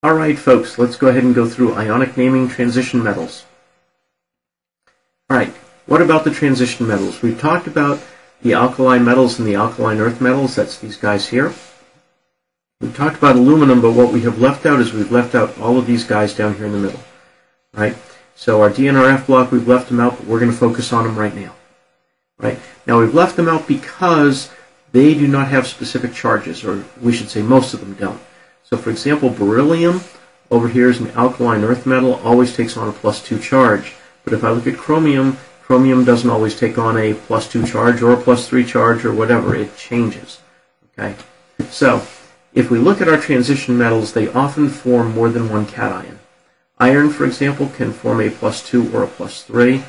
Alright folks, let's go ahead and go through ionic naming transition metals. Alright, what about the transition metals? We've talked about the alkali metals and the alkaline earth metals, that's these guys here. We've talked about aluminum, but what we have left out is we've left out all of these guys down here in the middle. Right? So our DNRF block, we've left them out, but we're going to focus on them right now. Right? Now we've left them out because they do not have specific charges, or we should say most of them don't. So for example, beryllium over here is an alkaline earth metal, always takes on a +2 charge. But if I look at chromium, chromium doesn't always take on a +2 charge or a +3 charge or whatever. It changes. Okay? So if we look at our transition metals, they often form more than one cation. Iron, for example, can form a +2 or a +3,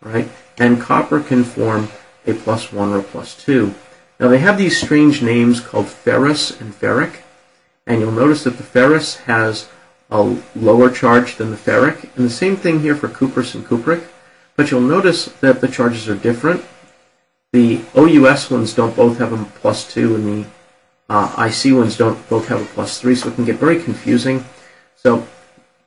right? And copper can form a +1 or a +2. Now they have these strange names called ferrous and ferric. And you'll notice that the ferrous has a lower charge than the ferric. And the same thing here for cuprous and cupric. But you'll notice that the charges are different. The OUS ones don't both have a +2, and the IC ones don't both have a +3, so it can get very confusing. So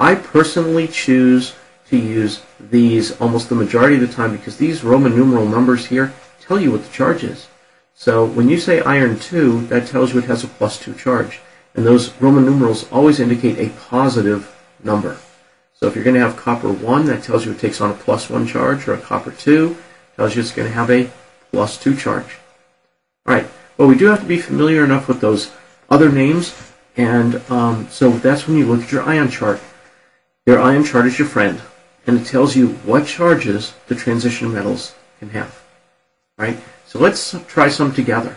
I personally choose to use these almost the majority of the time because these Roman numeral numbers here tell you what the charge is. So when you say iron 2, that tells you it has a +2 charge. And those Roman numerals always indicate a positive number. So if you're going to have copper 1, that tells you it takes on a +1 charge, or a copper 2 tells you it's going to have a +2 charge. All right, well, we do have to be familiar enough with those other names, and so that's when you look at your ion chart. Your ion chart is your friend, and it tells you what charges the transition metals can have. All right, so let's try some together.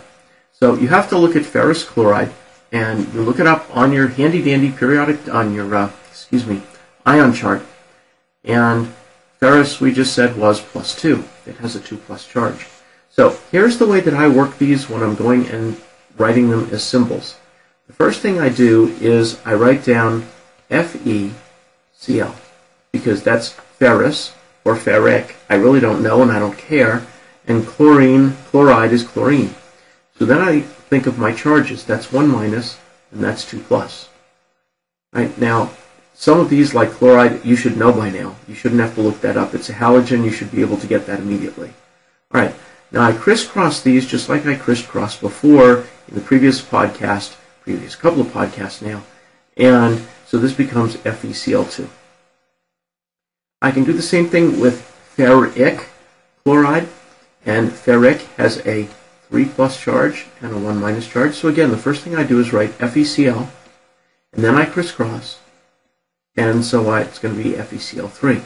So you have to look at ferrous chloride, and you look it up on your handy-dandy periodic, on your, ion chart. And ferrous, we just said, was +2. It has a 2+ charge. So here's the way that I work these when I'm going and writing them as symbols. The first thing I do is I write down FeCl, because that's ferrous or ferric. I really don't know, and I don't care. And chloride is chlorine. So then I think of my charges. That's 1-, and that's 2+. Right? Now, some of these, like chloride, you should know by now. You shouldn't have to look that up. It's a halogen. You should be able to get that immediately. All right. Now, I crisscross these just like I crisscrossed before in the previous couple of podcasts now. And so this becomes FeCl2. I can do the same thing with ferric chloride. And ferric has a 3+ charge and a 1- charge. So again, the first thing I do is write FeCl, and then I crisscross, and so it's going to be FeCl3.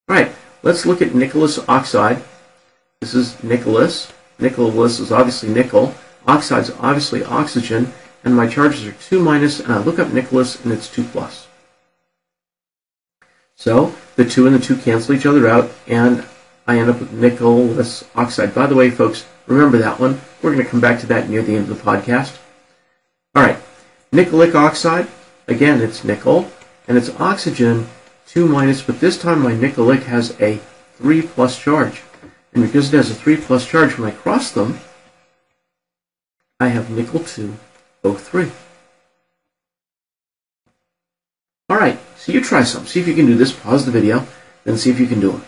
All right, let's look at Nicholas oxide. This is Nicholas. Nicholas is obviously nickel. Oxide is obviously oxygen, and my charges are 2-, and I look up Nicholas, and it's 2+. So the 2 and the 2 cancel each other out, and I end up with Nicholas oxide. By the way, folks, remember that one. We're going to come back to that near the end of the podcast. All right, nickelic oxide. Again, it's nickel, and it's oxygen, 2-, but this time my nickelic has a 3+ charge. And because it has a 3+ charge, when I cross them, I have nickel 2O3. All right, so you try some. See if you can do this. Pause the video, then see if you can do it.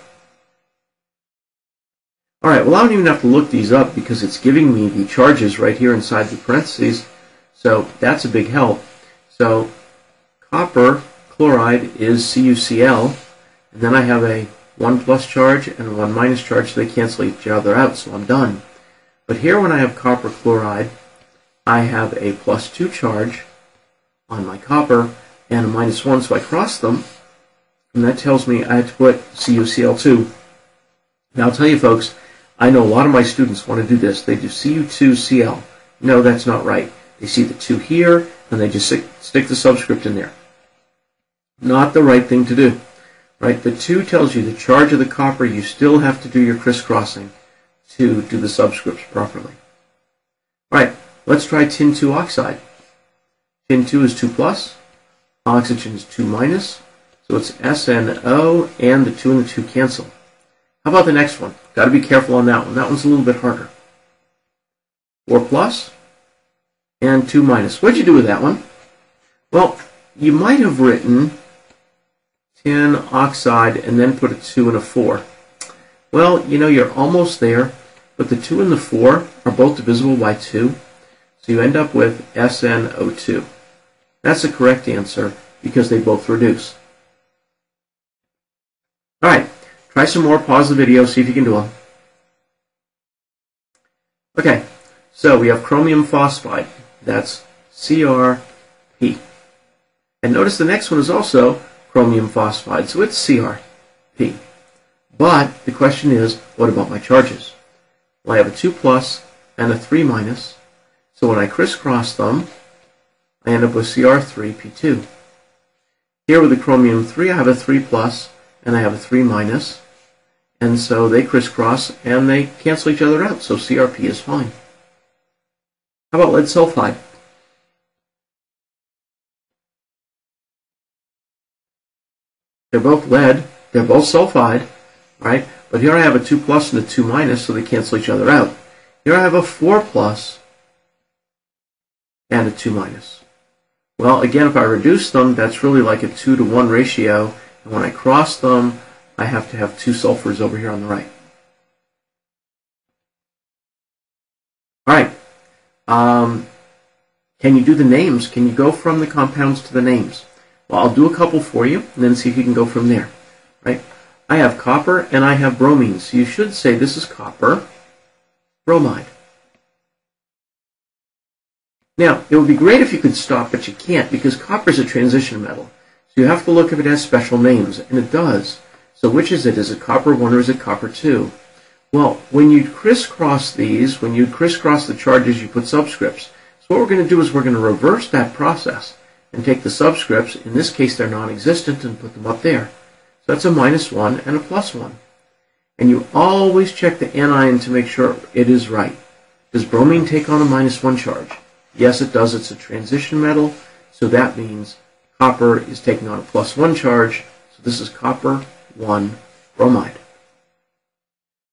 All right, well, I don't even have to look these up because it's giving me the charges right here inside the parentheses, so that's a big help. So copper chloride is CuCl, and then I have a 1+ charge and a 1- charge, so they cancel each other out, so I'm done. But here when I have copper chloride, I have a +2 charge on my copper and a -1, so I cross them, and that tells me I have to put CuCl2. Now I'll tell you folks, I know a lot of my students want to do this. They do Cu2Cl. No, that's not right. They see the 2 here, and they just stick the subscript in there. Not the right thing to do. Right? The 2 tells you the charge of the copper. You still have to do your crisscrossing to do the subscripts properly. All right, let's try tin 2 oxide. Tin 2 is 2+. Oxygen is 2-, so it's SNO, and the 2 and the 2 cancel. How about the next one? Got to be careful on that one. That one's a little bit harder. 4+ and 2-. What'd you do with that one? Well, you might have written tin oxide and then put a 2 and a 4. Well, you know, you're almost there, but the 2 and the 4 are both divisible by 2, so you end up with SnO2. That's the correct answer because they both reduce. All right, try some more, pause the video, see if you can do them. Okay, so we have chromium phosphide. That's CrP. And notice the next one is also chromium phosphide, so it's CrP. But the question is, what about my charges? Well, I have a 2 plus and a 3 minus, so when I crisscross them, I end up with Cr3P2. Here with the chromium 3, I have a 3 plus and I have a 3 minus, and so they crisscross and they cancel each other out, so CrP is fine. How about lead sulfide? They're both lead, they're both sulfide, right? But here I have a 2 plus and a 2 minus, so they cancel each other out. Here I have a 4 plus and a 2 minus. Well, again, if I reduce them, that's really like a 2 to 1 ratio, and when I cross them, I have to have 2 sulfurs over here on the right. All right. Can you do the names? Can you go from the compounds to the names? Well, I'll do a couple for you, and then see if you can go from there. Right? I have copper and I have bromine, so you should say this is copper bromide. Now, it would be great if you could stop, but you can't because copper is a transition metal. So you have to look if it has special names, and it does. So which is it? Is it copper 1 or is it copper 2? Well, when you crisscross these, when you crisscross the charges, you put subscripts. So what we're going to do is we're going to reverse that process and take the subscripts, in this case they're non-existent, and put them up there. So that's a -1 and a +1. And you always check the anion to make sure it is right. Does bromine take on a -1 charge? Yes, it does. It's a transition metal, so that means copper is taking on a +1 charge. So this is copper 1 bromide.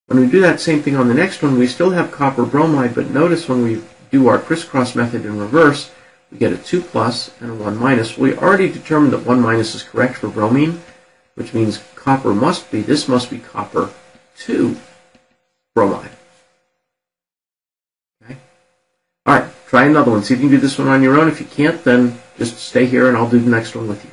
When we do that same thing on the next one, we still have copper bromide, but notice when we do our crisscross method in reverse, we get a 2 plus and a 1 minus. We already determined that 1 minus is correct for bromine, which means copper must be, this must be copper 2 bromide. Okay? All right, try another one. See if you can do this one on your own. If you can't, then just stay here and I'll do the next one with you.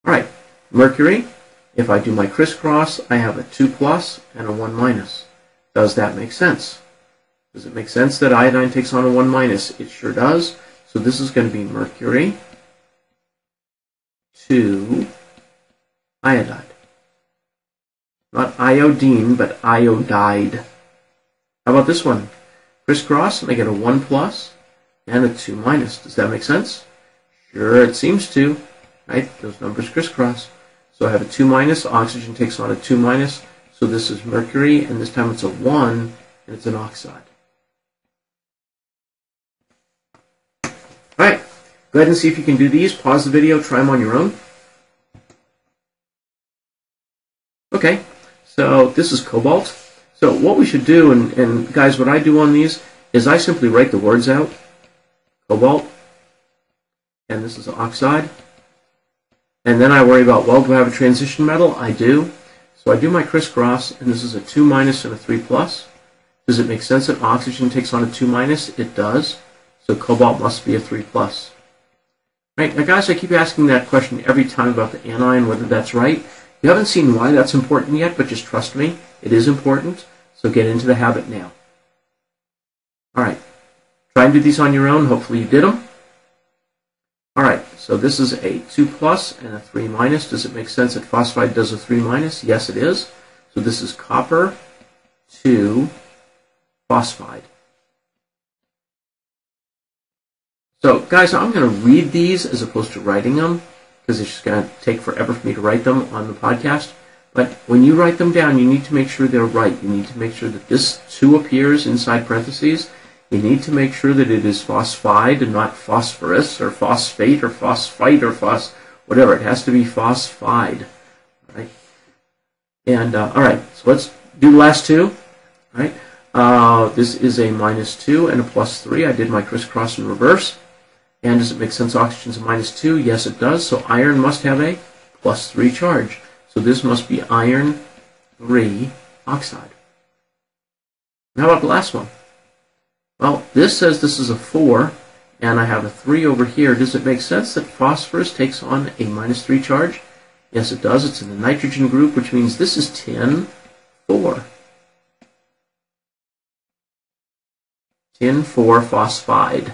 All right, mercury. If I do my crisscross, I have a 2 plus and a 1 minus. Does that make sense? Does it make sense that iodine takes on a 1 minus? It sure does. So this is going to be mercury 2 iodide. Not iodine, but iodide. How about this one? Crisscross, and I get a 1 plus and a 2 minus. Does that make sense? Sure, it seems to. Right? Those numbers crisscross. So I have a 2 minus, oxygen takes on a 2 minus, so this is mercury, and this time it's a 1, and it's an oxide. Alright, go ahead and see if you can do these. Pause the video, try them on your own. Okay, so this is cobalt. So what we should do, and guys, what I do on these, is I simply write the words out. Cobalt, and this is oxide. And then I worry about, well, do I have a transition metal? I do. So I do my crisscross, and this is a 2 minus and a 3 plus. Does it make sense that oxygen takes on a 2 minus? It does. So cobalt must be a 3 plus. Right, now guys, I keep asking that question every time about the anion, whether that's right. You haven't seen why that's important yet, but just trust me, it is important. So get into the habit now. All right, try and do these on your own. Hopefully you did them. All right, so this is a 2 plus and a 3 minus. Does it make sense that phosphide does a 3 minus? Yes, it is. So this is copper 2 phosphide. So guys, I'm going to read these as opposed to writing them because it's just going to take forever for me to write them on the podcast. But when you write them down, you need to make sure they're right. You need to make sure that this 2 appears inside parentheses. You need to make sure that it is phosphide and not phosphorus or phosphate or phosphite or whatever. It has to be phosphide. Right? And all right, so let's do the last 2. Right? This is a -2 and a +3. I did my crisscross in reverse. And does it make sense oxygen's a -2? Yes, it does. So iron must have a +3 charge. So this must be iron 3 oxide. How about the last one? Well, this says this is a 4, and I have a 3 over here. Does it make sense that phosphorus takes on a -3 charge? Yes, it does. It's in the nitrogen group, which means this is tin 4. Tin 4 phosphide.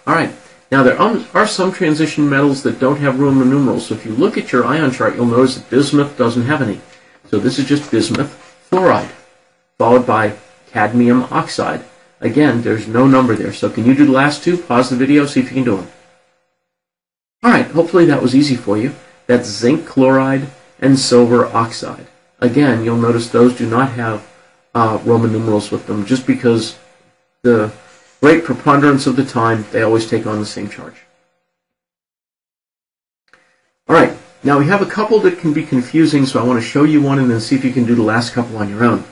All right. Now, there are some transition metals that don't have Roman numerals. So if you look at your ion chart, you'll notice that bismuth doesn't have any. So this is just bismuth fluoride, followed by cadmium oxide. Again, there's no number there. So can you do the last two? Pause the video, see if you can do them. All right, hopefully that was easy for you. That's zinc chloride and silver oxide. Again, you'll notice those do not have Roman numerals with them, just because the great preponderance of the time, they always take on the same charge. All right, now we have a couple that can be confusing, so I want to show you one and then see if you can do the last couple on your own.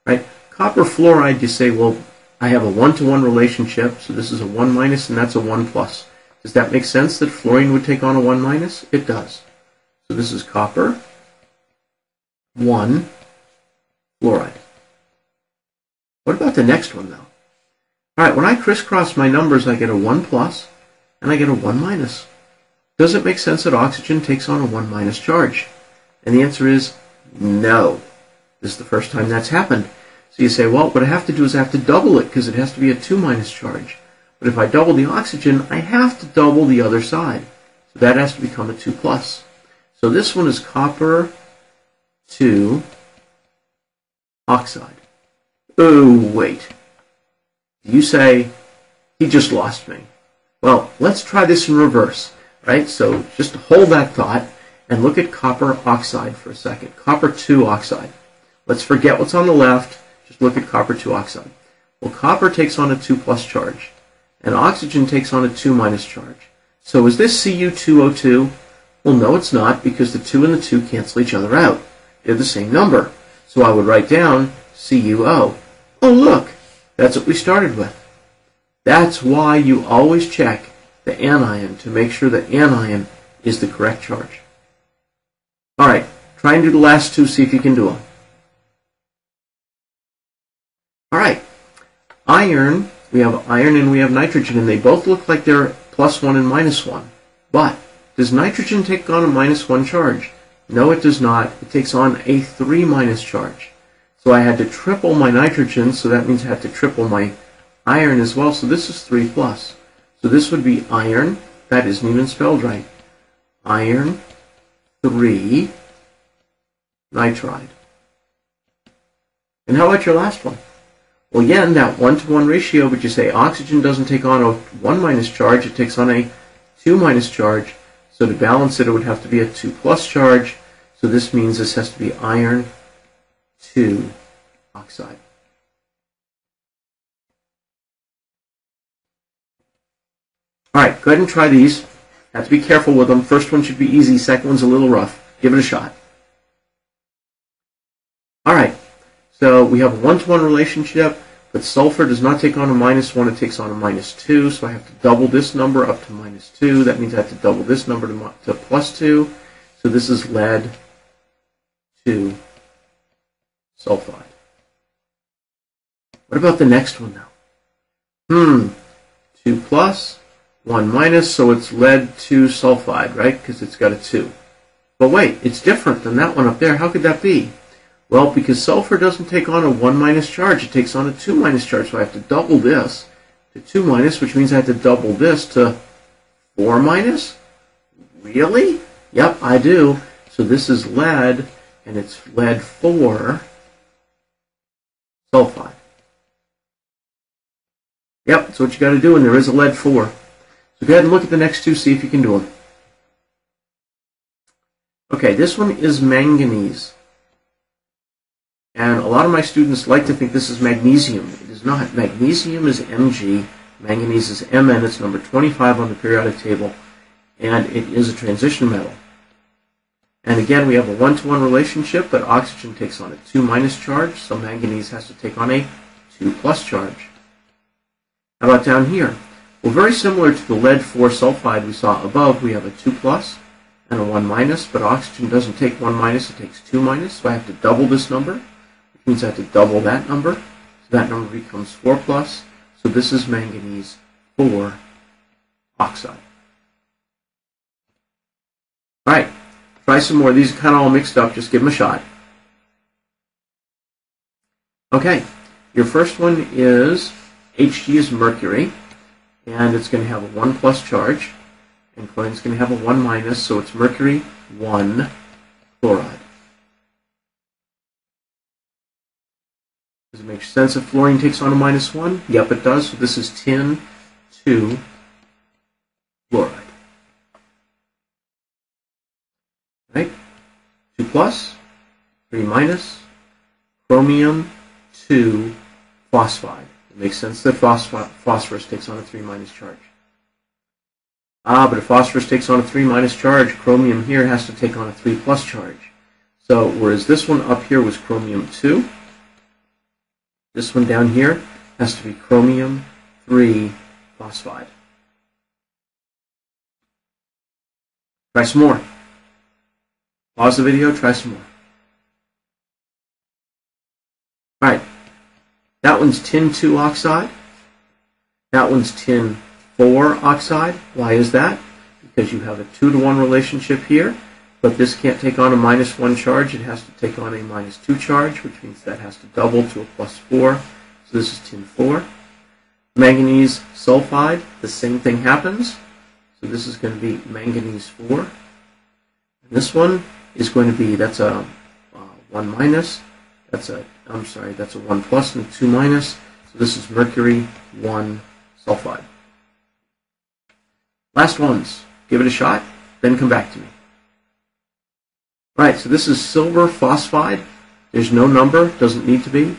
Right? Copper fluoride, you say, well, I have a 1-to-1 relationship, so this is a 1- and that's a 1+. Does that make sense that fluorine would take on a 1-? It does. So this is copper 1 fluoride. What about the next one, though? All right, when I crisscross my numbers, I get a 1+ and I get a 1-. Does it make sense that oxygen takes on a 1- charge? And the answer is no. This is the first time that's happened. So you say, well, what I have to do is I have to double it because it has to be a 2- charge. But if I double the oxygen, I have to double the other side. So that has to become a 2+. So this one is copper 2 oxide. Oh, wait. You say, he just lost me. Well, let's try this in reverse, right? So just hold that thought and look at copper oxide for a second. Copper 2 oxide. Let's forget what's on the left. Just look at copper 2 oxide. Well, copper takes on a 2+ charge, and oxygen takes on a 2- charge. So is this Cu2O2? Well, no, it's not, because the 2 and the 2 cancel each other out. They're the same number. So I would write down CuO. Oh, look. That's what we started with. That's why you always check the anion to make sure the anion is the correct charge. All right, try and do the last two, see if you can do them. All right, iron, we have iron and we have nitrogen, and they both look like they're +1 and -1. But does nitrogen take on a -1 charge? No, it does not. It takes on a 3- charge. So I had to triple my nitrogen, so that means I have to triple my iron as well. So this is 3+. So this would be iron, that isn't even spelled right, iron 3 nitride. And how about your last one? Well, again, that 1-to-1 ratio, but you say oxygen doesn't take on a 1- charge, it takes on a 2- charge. So to balance it, it would have to be a 2+ charge. So this means this has to be iron 2 oxide. All right, go ahead and try these. Have to be careful with them. First one should be easy. Second one's a little rough. Give it a shot. All right, so we have a 1-to-1 relationship, but sulfur does not take on a -1. It takes on a -2. So I have to double this number up to -2. That means I have to double this number to +2. So this is lead 2 sulfide. What about the next one now? 2+, 1-, so it's lead 2 sulfide, right? Because it's got a 2. But wait, it's different than that one up there. How could that be? Well, because sulfur doesn't take on a 1- charge. It takes on a 2- charge. So I have to double this to 2-, which means I have to double this to 4-. Really? Yep, I do. So this is lead, and it's lead 4 sulfide. Yep, that's what you got to do, and there is a lead 4. So go ahead and look at the next two, see if you can do them. Okay, this one is manganese. And a lot of my students like to think this is magnesium. It is not. Magnesium is Mg, manganese is Mn, it's number 25 on the periodic table, and it is a transition metal. And again, we have a 1-to-1 relationship, but oxygen takes on a 2- charge, so manganese has to take on a 2+ charge. How about down here? Well, very similar to the lead 4 sulfide we saw above, we have a 2 plus and a 1 minus, but oxygen doesn't take 1 minus, it takes 2 minus, so I have to double this number, which means I have to double that number. So that number becomes 4 plus, so this is manganese 4 oxide. All right, try some more. These are kind of all mixed up, just give them a shot. Okay, your first one is Hg is mercury, and it's going to have a 1 plus charge, and chlorine's going to have a 1 minus, so it's mercury 1 chloride. Does it make sense if fluorine takes on a minus 1? Yep, it does. So this is tin 2 fluoride. Right? 2 plus, 3 minus, chromium 2 phosphide. It makes sense that phosphorus takes on a 3 minus charge. But if phosphorus takes on a 3 minus charge, chromium here has to take on a 3 plus charge. So whereas this one up here was chromium 2, this one down here has to be chromium 3 phosphide. Try some more. Pause the video, try some more. All right. That one's tin 2 oxide. That one's tin 4 oxide. Why is that? Because you have a 2 to 1 relationship here, but this can't take on a minus 1 charge. It has to take on a minus 2 charge, which means that has to double to a plus 4. So this is tin 4. Manganese sulfide, the same thing happens. So this is going to be manganese 4. And this one is going to be, that's a 1 minus. That's a 1 plus and a 2 minus. So this is mercury 1 sulfide. Last ones. Give it a shot, then come back to me. All right, so this is silver phosphide. There's no number, doesn't need to be.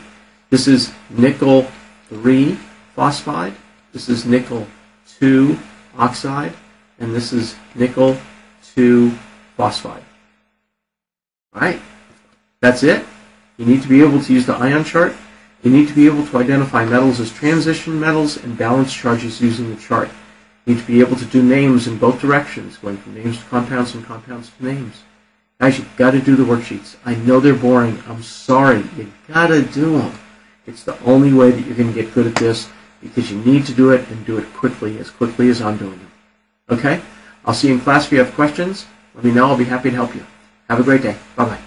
This is nickel 3 phosphide. This is nickel 2 oxide. And this is nickel 2 phosphide. All right, that's it. You need to be able to use the ion chart. You need to be able to identify metals as transition metals and balance charges using the chart. You need to be able to do names in both directions, going from names to compounds and compounds to names. Guys, you've got to do the worksheets. I know they're boring. I'm sorry. You've got to do them. It's the only way that you're going to get good at this, because you need to do it and do it quickly as I'm doing it. Okay? I'll see you in class if you have questions. Let me know. I'll be happy to help you. Have a great day. Bye-bye.